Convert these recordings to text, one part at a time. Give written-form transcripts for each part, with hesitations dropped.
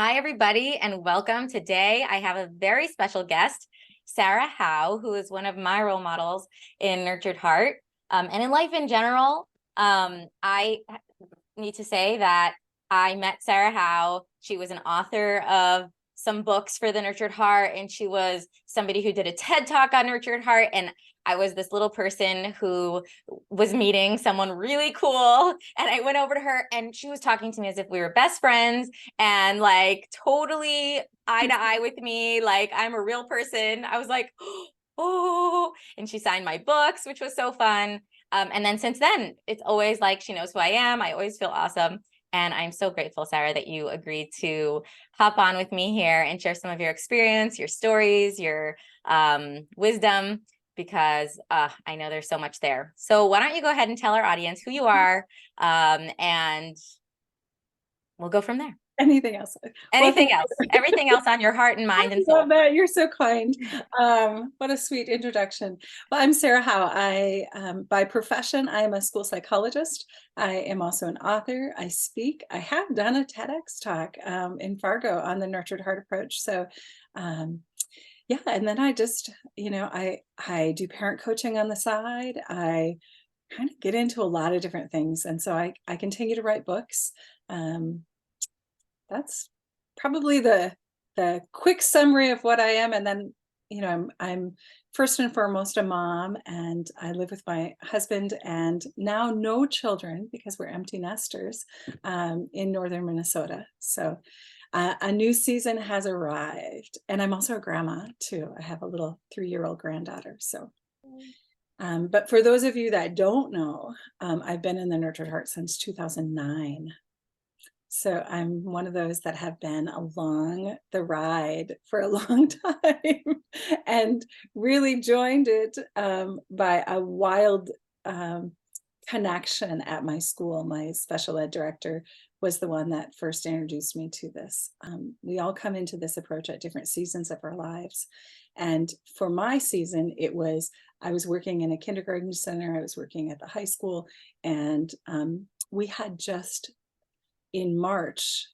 Hi, everybody, and welcome. Today, I have a very special guest, Sarah Howe, who is one of my role models in Nurtured Heart and in life in general. I need to say that I met Sarah Howe. She was an author of some books for the Nurtured Heart, and she was somebody who did a TED Talk on Nurtured Heart. And I was this little person who was meeting someone really cool. And I went over to her and she was talking to me as if we were best friends and like totally eye to eye with me. Like I'm a real person. I was like, oh, and she signed my books, which was so fun. And then since then, it's always like she knows who I am. I always feel awesome. And I'm so grateful, Sarah, that you agreed to hop on with me here and share some of your experience, your stories, your wisdom, because I know there's so much there. So why don't you go ahead and tell our audience who you are, and we'll go from there. Anything else? Anything else? Everything else on your heart and mind and soul. That. You're so kind. What a sweet introduction. Well, I'm Sarah Howe. By profession, I am a school psychologist. I am also an author. I speak. I have done a TEDx talk in Fargo on the Nurtured Heart approach. So, yeah, and then I just, I do parent coaching on the side. I kind of get into a lot of different things, and so I continue to write books. That's probably the quick summary of what I am. And then, I'm first and foremost a mom, and I live with my husband and now no children because we're empty nesters in northern Minnesota. So a new season has arrived, and I'm also a grandma too. I have a little 3-year-old granddaughter. So but for those of you that don't know, I've been in the Nurtured Heart since 2009. So I'm one of those that have been along the ride for a long time and really joined it by a wild connection at my school. My special ed director was the one that first introduced me to this. We all come into this approach at different seasons of our lives. And for my season, I was working in a kindergarten center, I was working at the high school, and we had just in March,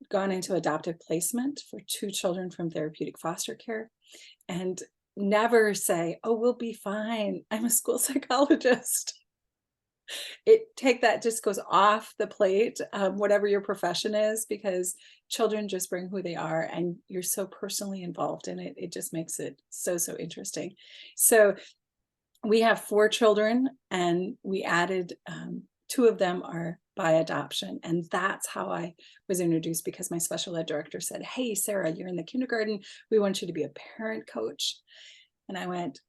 gone into adoptive placement for 2 children from therapeutic foster care, and never say, oh, we'll be fine, I'm a school psychologist. That just goes off the plate, whatever your profession is, because children just bring who they are and you're so personally involved in it. It just makes it so interesting. So we have 4 children, and we added 2 of them are by adoption. And that's how I was introduced, because my special ed director said, hey, Sarah, you're in the kindergarten. We want you to be a parent coach. And I went,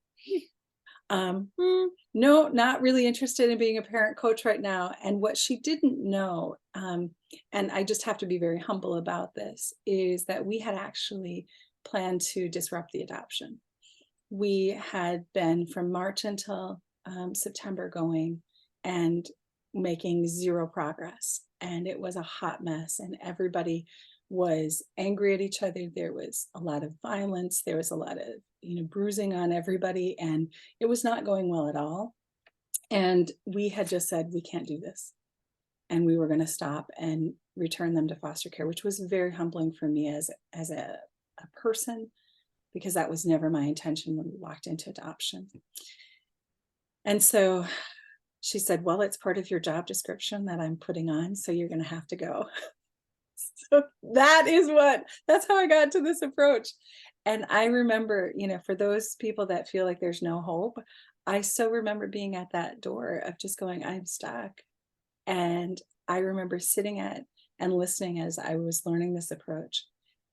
no, not really interested in being a parent coach right now. And what she didn't know, and I just have to be very humble about this, is that we had actually planned to disrupt the adoption. We had been from March until September going and making 0 progress. And it was a hot mess, and everybody was angry at each other. There was a lot of violence. There was a lot of, bruising on everybody, and it was not going well at all. And we had just said, we can't do this. And we were going to stop and return them to foster care, which was very humbling for me as a person, because that was never my intention when we walked into adoption. And so she said, well, it's part of your job description that I'm putting on, so you're going to have to go. So that's how I got to this approach. And I remember, for those people that feel like there's no hope, I so remember being at that door of just going, I'm stuck. And I remember sitting and listening as I was learning this approach.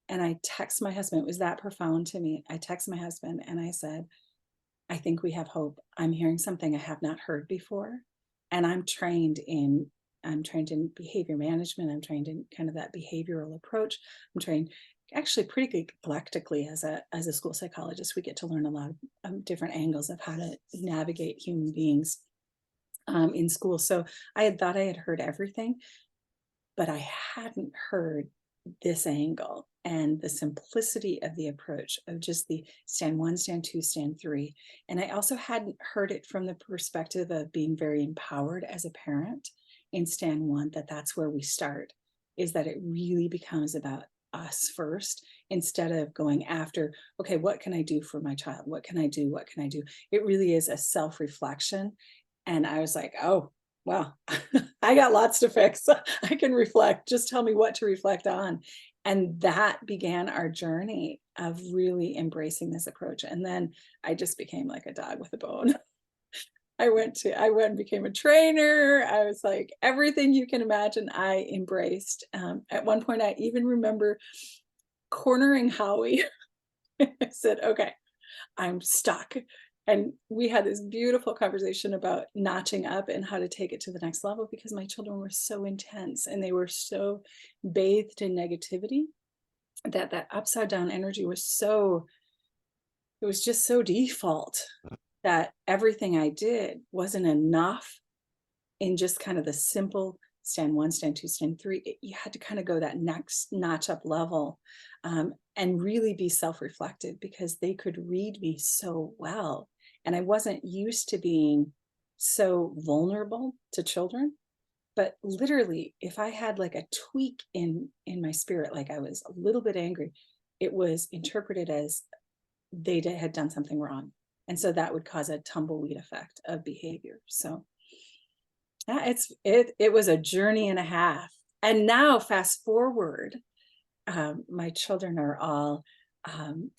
And I text my husband. It was that profound to me. I text my husband and I said, I think we have hope. I'm hearing something I have not heard before. And I'm trained in behavior management. I'm trained in kind of that behavioral approach. I'm trained actually pretty eclectically as a school psychologist. We get to learn a lot of different angles of how to navigate human beings in school. So I had thought I had heard everything, but I hadn't heard this angle and the simplicity of the approach of just the stand 1, stand 2, stand 3. And I also hadn't heard it from the perspective of being very empowered as a parent in stand 1, that's where we start. is that it really becomes about us first, instead of going after, okay, what can I do for my child? What can I do? What can I do? It really is a self-reflection. And I was like, oh, well, I got lots to fix. I can reflect. Just tell me what to reflect on. And that began our journey of really embracing this approach. And then I just became like a dog with a bone. I went and became a trainer. I was like, everything you can imagine, I embraced. At one point, I even remember cornering Howie. I said, okay, I'm stuck. And we had this beautiful conversation about notching up and how to take it to the next level, because my children were so intense and they were so bathed in negativity that that upside down energy was so, it was just so default that everything I did wasn't enough in just kind of the simple stand one, stand two, stand three. You had to kind of go that next notch up level, and really be self-reflective, because they could read me so well. And I wasn't used to being so vulnerable to children. But literally, if I had like a tweak in my spirit, like I was a little bit angry, it was interpreted as had done something wrong. And so that would cause a tumbleweed effect of behavior. So yeah, it was a journey and a half. And now fast forward, my children are all,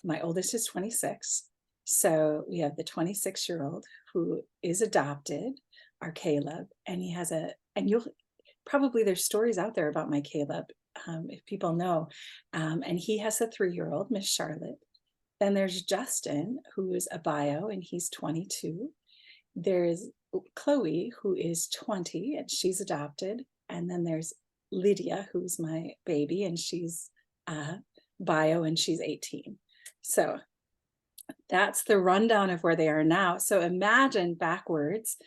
my oldest is 26. So we have the 26-year-old who is adopted, our Caleb, and he has and you'll probably, there's stories out there about my Caleb, if people know. And he has a 3-year-old, Miss Charlotte. Then there's Justin, who is a bio, and he's 22. There's Chloe, who is 20, and she's adopted. And then there's Lydia, who's my baby, and she's bio, and she's 18. So that's the rundown of where they are now. So imagine backwards,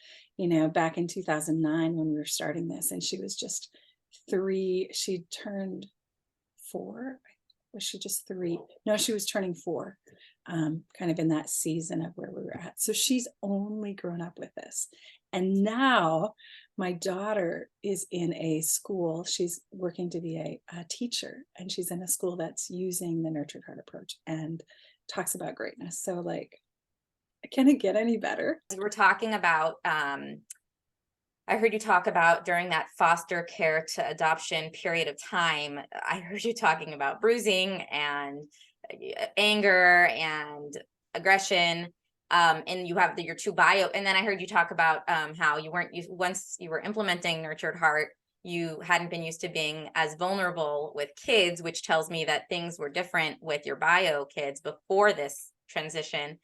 back in 2009 when we were starting this, and she was just 3. She turned 4. Was she just 3? No, she was turning 4, kind of in that season of where we were at. So she's only grown up with this. And now my daughter is in a school. She's working to be a teacher, and she's in a school that's using the nurtured heart approach and talks about greatness. So like, can it get any better? We're talking about, I heard you talk about during that foster care to adoption period of time, I heard you talking about bruising and anger and aggression. And you have your 2 bio. And then I heard you talk about how you weren't once you were implementing nurtured heart, you hadn't been used to being as vulnerable with kids, which tells me that things were different with your bio kids before this transition.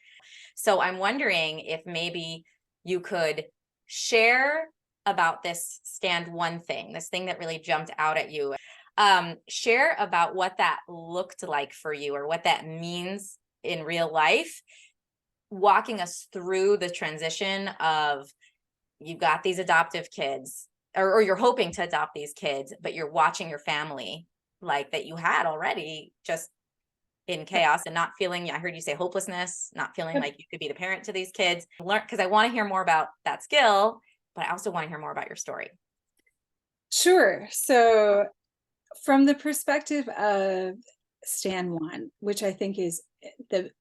So I'm wondering if maybe you could share about this stand one thing, this thing that really jumped out at you. Share about what that looked like for you, or what that means in real life, walking us through the transition of, you've got these adoptive kids, or you're hoping to adopt these kids, but you're watching your family like that you had already just in chaos, and not feeling, I heard you say hopelessness, not feeling like you could be the parent to these kids. Learn, because I want to hear more about that skill, but I also want to hear more about your story. Sure. So from the perspective of stand one, which I think is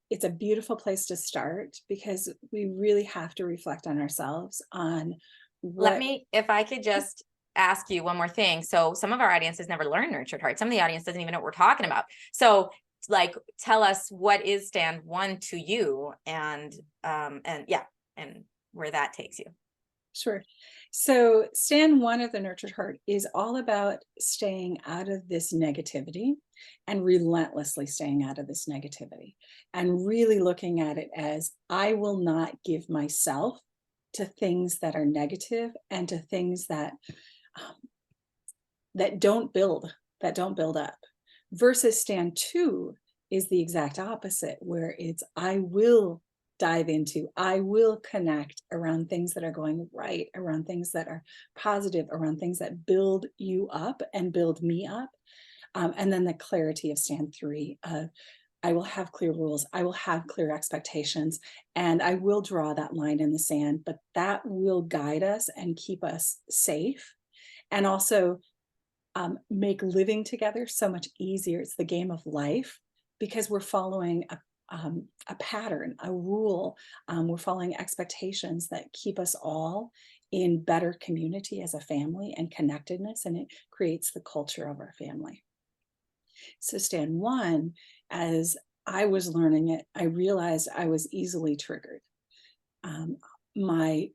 it's a beautiful place to start, because we really have to reflect on ourselves on what. If I could just ask you one more thing. So some of our audience has never learned nurtured heart. Some of the audience doesn't even know what we're talking about. So like, tell us, what is stand one to you, and where that takes you. Sure. So stand one of the nurtured heart is all about staying out of this negativity, and relentlessly staying out of this negativity, and really looking at it as, I will not give myself to things that are negative, and to things that that don't build up. Versus stand two is the exact opposite, where it's, I will dive into, I will connect around things that are going right, around things that are positive, around things that build you up and build me up. And then the clarity of stand three of, I will have clear rules, I will have clear expectations, and I will draw that line in the sand, but that will guide us and keep us safe. And also make living together so much easier. It's the game of life because we're following a pattern, a rule. We're following expectations that keep us all in better community as a family and connectedness, and it creates the culture of our family. So stand one, as I was learning it, I realized I was easily triggered. My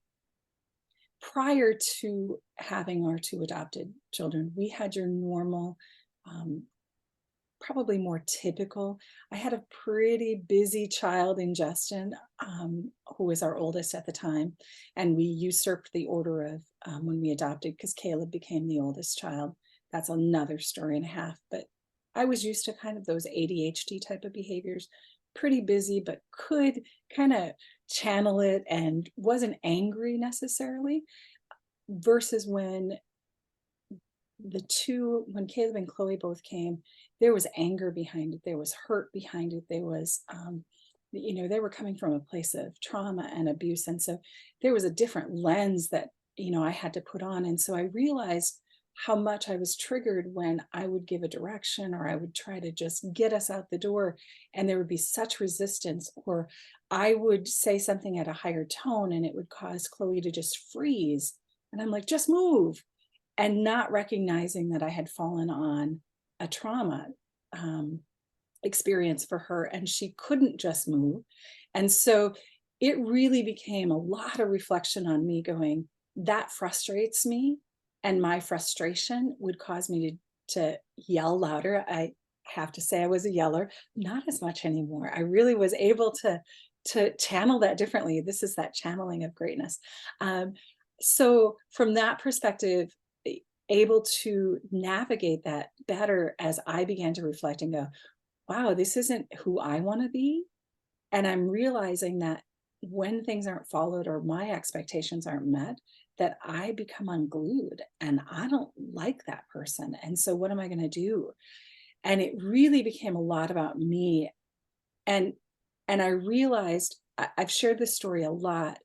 prior to having our two adopted children, we had your normal, probably more typical. I had a pretty busy child in Justin, who was our oldest at the time, and we usurped the order of when we adopted because Caleb became the oldest child. That's another story and a half, but I was used to kind of those ADHD type of behaviors, pretty busy, but could kind of channel it and wasn't angry necessarily, versus when Caleb and Chloe both came, there was anger behind it. There was hurt behind it. There was, they were coming from a place of trauma and abuse. And so there was a different lens that, I had to put on. And so I realized how much I was triggered when I would give a direction or I would try to just get us out the door. And there would be such resistance, or I would say something at a higher tone and it would cause Chloe to just freeze. And I'm like, just move. And not recognizing that I had fallen on a trauma experience for her, and she couldn't just move. And so it really became a lot of reflection on me going, that frustrates me. And my frustration would cause me to yell louder. I have to say I was a yeller, not as much anymore. I really was able to channel that differently. This is that channeling of greatness. So from that perspective, able to navigate that better as I began to reflect and go, wow, this isn't who I want to be. And I'm realizing that when things aren't followed or my expectations aren't met, that I become unglued and I don't like that person. And so what am I going to do? And it really became a lot about me. And I realized, I've shared this story a lot.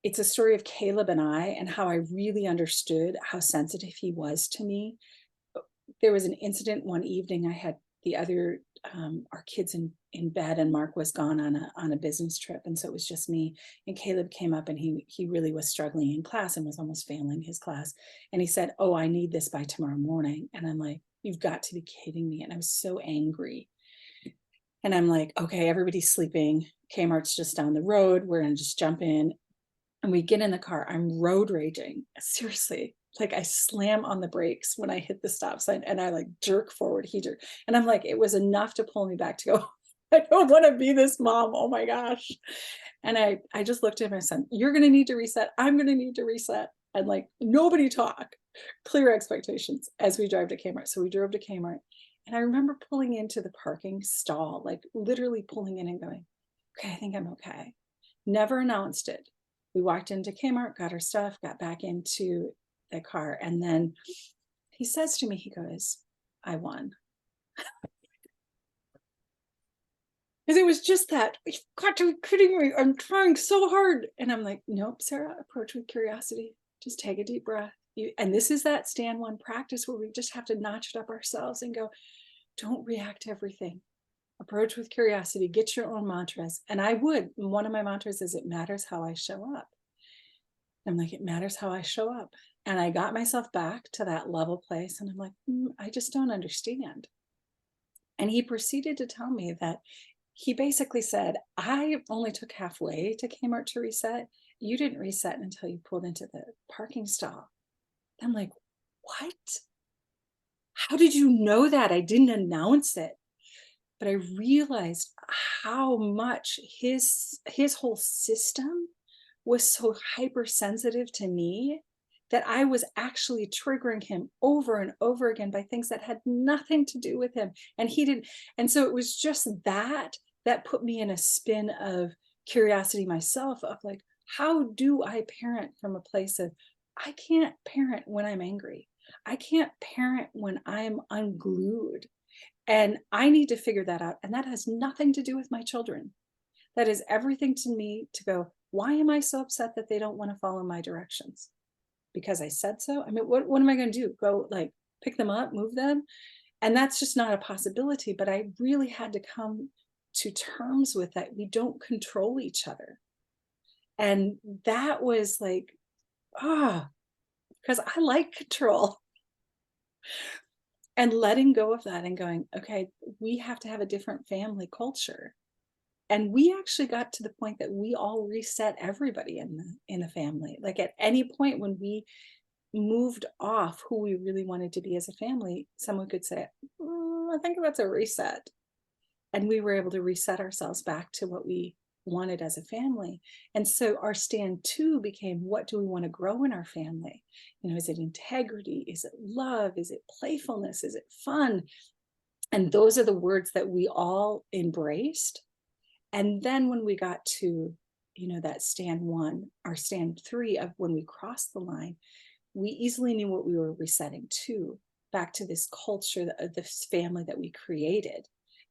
It's a story of Caleb and I, and how I really understood how sensitive he was to me. There was an incident one evening. I had the other, our kids in bed, and Mark was gone on a business trip. And so it was just me, and Caleb came up and he really was struggling in class and was almost failing his class. And he said, oh, I need this by tomorrow morning. And I'm like, you've got to be kidding me. And I was so angry. And I'm like, okay, everybody's sleeping. Kmart's just down the road. We're going to just jump in. And we get in the car. I'm road raging. Seriously. Like I slam on the brakes when I hit the stop sign and I like jerk forward. He jerk. And I'm like, it was enough to pull me back to go, I don't want to be this mom. Oh my gosh. And I just looked at my son, you're going to need to reset. I'm going to need to reset. And like, nobody talk, clear expectations as we drive to Kmart. So we drove to Kmart. And I remember pulling into the parking stall, like literally pulling in and going, okay, I think I'm okay. Never announced it. We walked into Kmart, got our stuff, got back into the car. And then he says to me, he goes, I won. Because it was just that, you've got to be kidding me. I'm trying so hard. And I'm like, nope, Sarah, approach with curiosity. Just take a deep breath. And this is that stand one practice where we just have to notch it up ourselves and go, don't react to everything. Approach with curiosity, get your own mantras. And one of my mantras is, it matters how I show up. I'm like, it matters how I show up. And I got myself back to that level place. And I'm like, I just don't understand. And he proceeded to tell me that he basically said, I only took halfway to Kmart to reset. You didn't reset until you pulled into the parking stall. I'm like, what? How did you know that? I didn't announce it. But I realized how much his whole system was so hypersensitive to me that I was actually triggering him over and over again by things that had nothing to do with him. And he didn't. And so it was just that put me in a spin of curiosity myself, of like, how do I parent from a place of, I can't parent when I'm angry. I can't parent when I'm unglued. And I need to figure that out. And that has nothing to do with my children. That is everything to me to go, why am I so upset that they don't want to follow my directions? because I said so. I mean, what am I going to do? Go like pick them up, move them? And that's just not a possibility. But I really had to come to terms with that. We don't control each other. And that was like, ah, because I like control. And letting go of that and going, okay, we have to have a different family culture. And we actually got to the point that we all reset everybody in the family. Like at any point when we moved off who we really wanted to be as a family, someone could say, I think that's a reset. And we were able to reset ourselves back to what we wanted as a family. And so our stand two became, what do we want to grow in our family? Is it integrity? Is it love? Is it playfulness? Is it fun? And those are the words that we all embraced. And then when we got to, that stand one, our stand three of when we crossed the line, we easily knew what we were resetting to, back to this culture of this family that we created,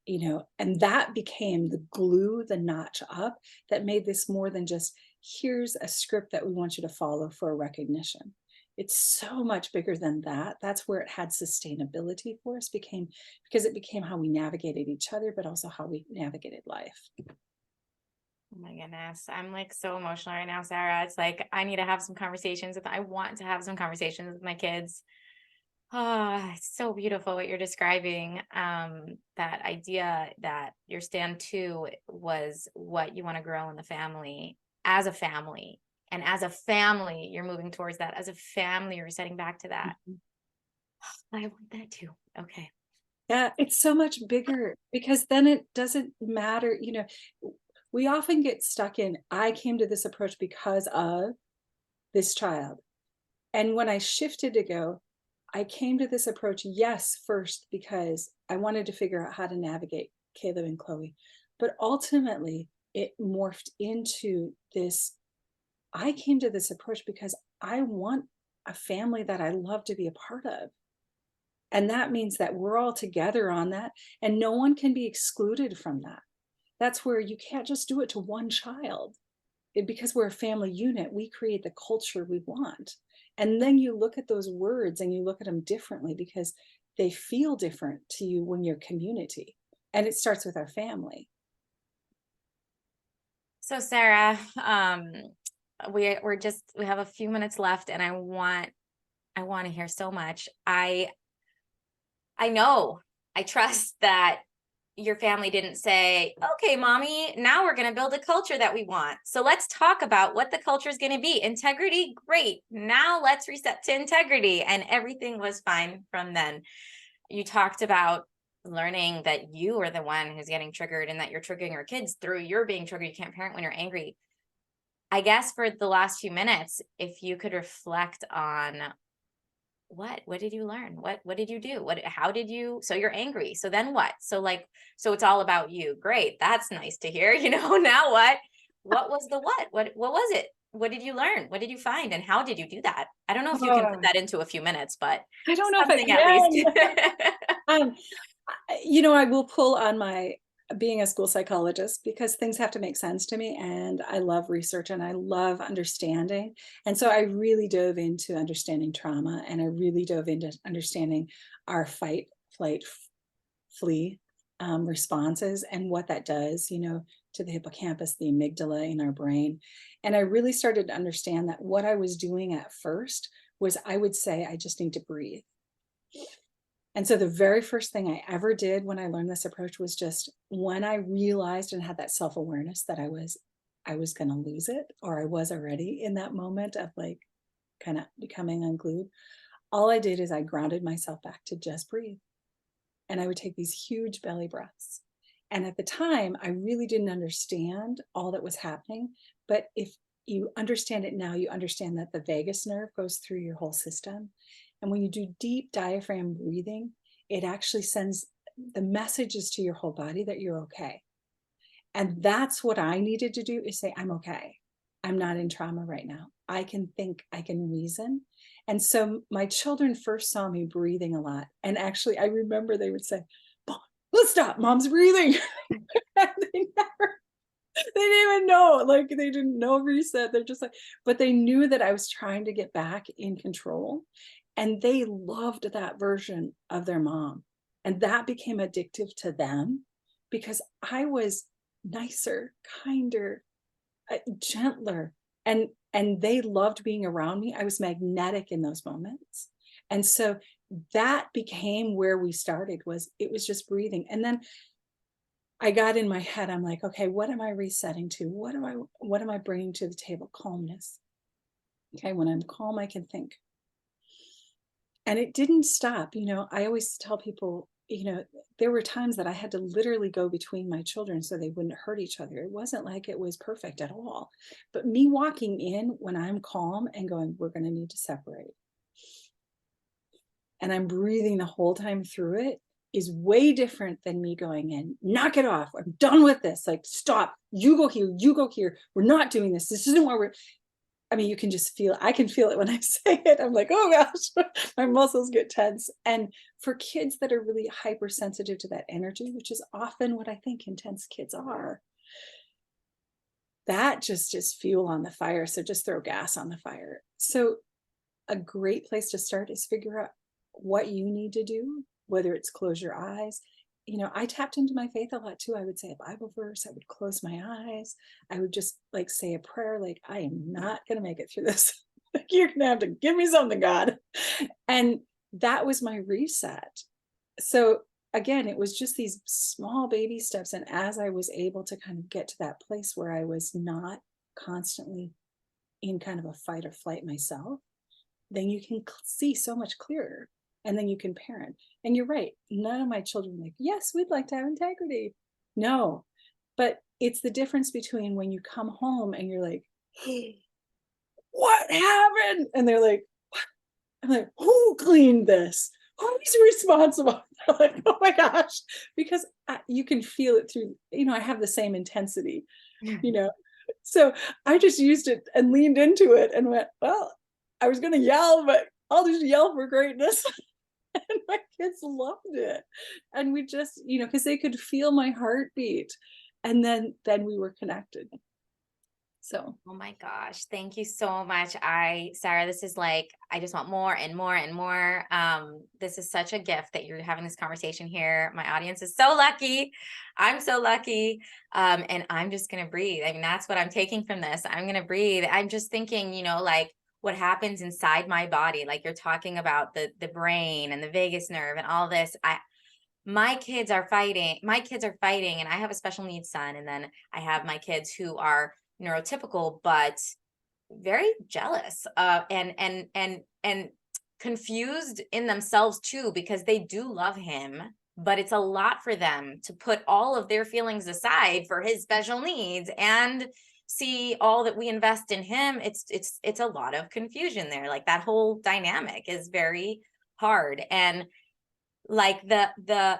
and that became the glue, the notch up that made this more than just, here's a script that we want you to follow for a recognition. It's so much bigger than that. That's where it had sustainability for us, because it became how we navigated each other, but also how we navigated life. Oh my goodness. I'm like so emotional right now, Sarah. It's like I need to have some conversations I want to have some conversations with my kids. Oh, it's so beautiful what you're describing. That idea that your stand two was what you want to grow in the family as a family. And as a family, you're moving towards that. As a family, you're setting back to that. I want that too. Okay. Yeah, it's so much bigger, because then it doesn't matter. We often get stuck in, I came to this approach because of this child. And when I shifted to go, I came to this approach, yes, first because I wanted to figure out how to navigate Caleb and Chloe. But ultimately, it morphed into this, I came to this approach because I want a family that I love to be a part of. And that means that we're all together on that, and no one can be excluded from that. That's where you can't just do it to one child. Because we're a family unit, we create the culture we want. And then you look at those words and you look at them differently, because they feel different to you when you're community. And it starts with our family. So Sarah, we have a few minutes left, and I want to hear so much. I trust that your family didn't say, okay, mommy, now we're going to build a culture that we want. So let's talk about what the culture is going to be. Integrity, great. Now let's reset to integrity. And everything was fine from then. You talked about learning that you are the one who's getting triggered, and that you're triggering your kids through your being triggered. You can't parent when you're angry. I guess for the last few minutes, if you could reflect on what did you learn? What did you do? How did you, so you're angry. So then what? So it's all about you. Great. That's nice to hear. Now what was the what was it? What did you learn? What did you find? And how did you do that? I don't know if you can put that into a few minutes, but I don't know if I something at least. I will pull on my being a school psychologist, because things have to make sense to me, and I love research and I love understanding. And so I really dove into understanding trauma, and I really dove into understanding our fight, flight, flee responses, and what that does, to the hippocampus, the amygdala in our brain. And I really started to understand that what I was doing at first was, I would say, I just need to breathe. And so the very first thing I ever did when I learned this approach was, just when I realized and had that self-awareness that I was going to lose it, or I was already in that moment of like kind of becoming unglued, all I did is I grounded myself back to just breathe. And I would take these huge belly breaths. And at the time, I really didn't understand all that was happening. But if you understand it now, you understand that the vagus nerve goes through your whole system. And when you do deep diaphragm breathing, it actually sends the messages to your whole body that you're okay. And that's what I needed to do, is say, I'm okay. I'm not in trauma right now. I can think, I can reason. And so my children first saw me breathing a lot. And actually, I remember they would say, let's stop, mom's breathing. They didn't even know, like they didn't know reset. They're just like, but they knew that I was trying to get back in control. And they loved that version of their mom. And that became addictive to them because I was nicer, kinder, gentler. And they loved being around me. I was magnetic in those moments. And so that became where we started, was it was just breathing. And then I got in my head, I'm like, okay, what am I resetting to? What am I bringing to the table? Calmness. Okay, when I'm calm, I can think. And it didn't stop. I always tell people, there were times that I had to literally go between my children so they wouldn't hurt each other. It wasn't like it was perfect at all. But me walking in when I'm calm and going, we're going to need to separate. And I'm breathing the whole time through it is way different than me going in, knock it off. I'm done with this. Like, stop. You go here. You go here. We're not doing this. This isn't what you can just feel, I can feel it when I say it. I'm like, oh gosh, my muscles get tense. And for kids that are really hypersensitive to that energy, which is often what I think intense kids are, that just is fuel on the fire. So just throw gas on the fire. So a great place to start is figure out what you need to do, whether it's close your eyes. I tapped into my faith a lot too. I would say a Bible verse. I would close my eyes. I would just like say a prayer, like, I am not going to make it through this. Like, you're going to have to give me something, God. And that was my reset. So again, it was just these small baby steps. And as I was able to kind of get to that place where I was not constantly in kind of a fight or flight myself, then you can see so much clearer. And then you can parent. And you're right. None of my children are like, yes, we'd like to have integrity. No, but it's the difference between when you come home and you're like, hey, what happened? And they're like, what? I'm like, who cleaned this? Who's responsible? I'm like, oh my gosh, because you can feel it through, I have the same intensity, So I just used it and leaned into it and went, well, I was going to yell, but I'll just yell for greatness. And my kids loved it. And we just, because they could feel my heartbeat. And then we were connected. So, oh my gosh, thank you so much. Sarah, this is like, I just want more and more and more. This is such a gift that you're having this conversation here. My audience is so lucky. I'm so lucky. And I'm just going to breathe. I mean, that's what I'm taking from this. I'm going to breathe. I'm just thinking, like, what happens inside my body, like you're talking about the brain and the vagus nerve and all this. My kids are fighting, and I have a special needs son, and then I have my kids who are neurotypical but very jealous and confused in themselves too, because they do love him, but it's a lot for them to put all of their feelings aside for his special needs and see all that we invest in him. It's a lot of confusion there. Like, that whole dynamic is very hard. And like the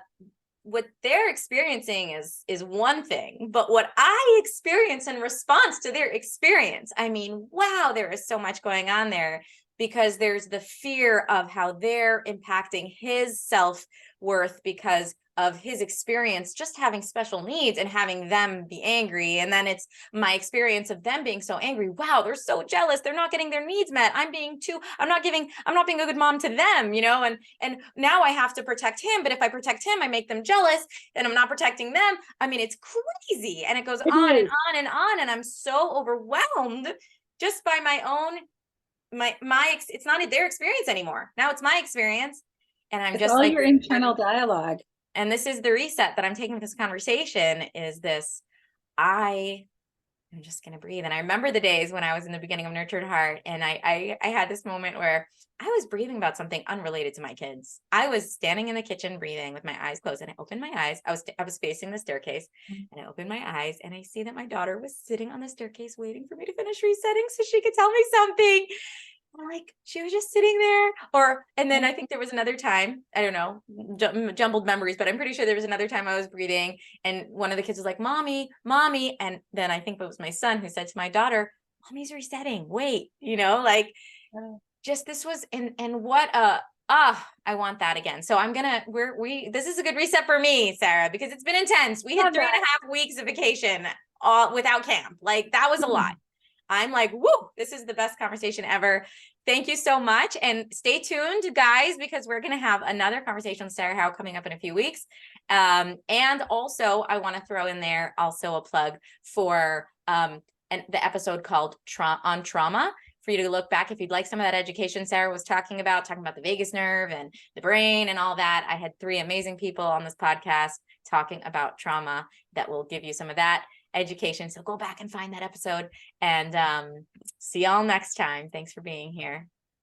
what they're experiencing is one thing, but what I experience in response to their experience, I mean, wow, there is so much going on there, because there's the fear of how they're impacting his self-worth because of his experience just having special needs and having them be angry. And then it's my experience of them being so angry. Wow, they're so jealous. They're not getting their needs met. I'm not being a good mom to them, and now I have to protect him. But if I protect him, I make them jealous and I'm not protecting them. I mean, it's crazy. And it goes on and on and on. And I'm so overwhelmed just by my own, it's not their experience anymore. Now it's my experience. And I'm just all like your internal dialogue. And this is the reset that I'm taking with this conversation, is this, I'm just going to breathe. And I remember the days when I was in the beginning of Nurtured Heart, and I had this moment where I was breathing about something unrelated to my kids. I was standing in the kitchen breathing with my eyes closed, and I opened my eyes. I was facing the staircase, and I opened my eyes, and I see that my daughter was sitting on the staircase waiting for me to finish resetting so she could tell me something. Like, she was just sitting there. And then I think there was another time, I don't know, jumbled memories, but I'm pretty sure there was another time I was breathing and one of the kids was like, mommy. And then I think it was my son who said to my daughter, mommy's resetting, wait, just this was, and what I want that again. So this is a good reset for me, Sarah, because it's been intense. We had 3.5 weeks of vacation without camp. Like that was a lot. I'm like, woo, this is the best conversation ever. Thank you so much. And stay tuned, guys, because we're going to have another conversation with Sarah Howe coming up in a few weeks. And also, I want to throw in there also a plug for the episode called On Trauma, for you to look back if you'd like some of that education Sarah was talking about the vagus nerve and the brain and all that. I had 3 amazing people on this podcast talking about trauma that will give you some of that education. So go back and find that episode, and see y'all next time. Thanks for being here.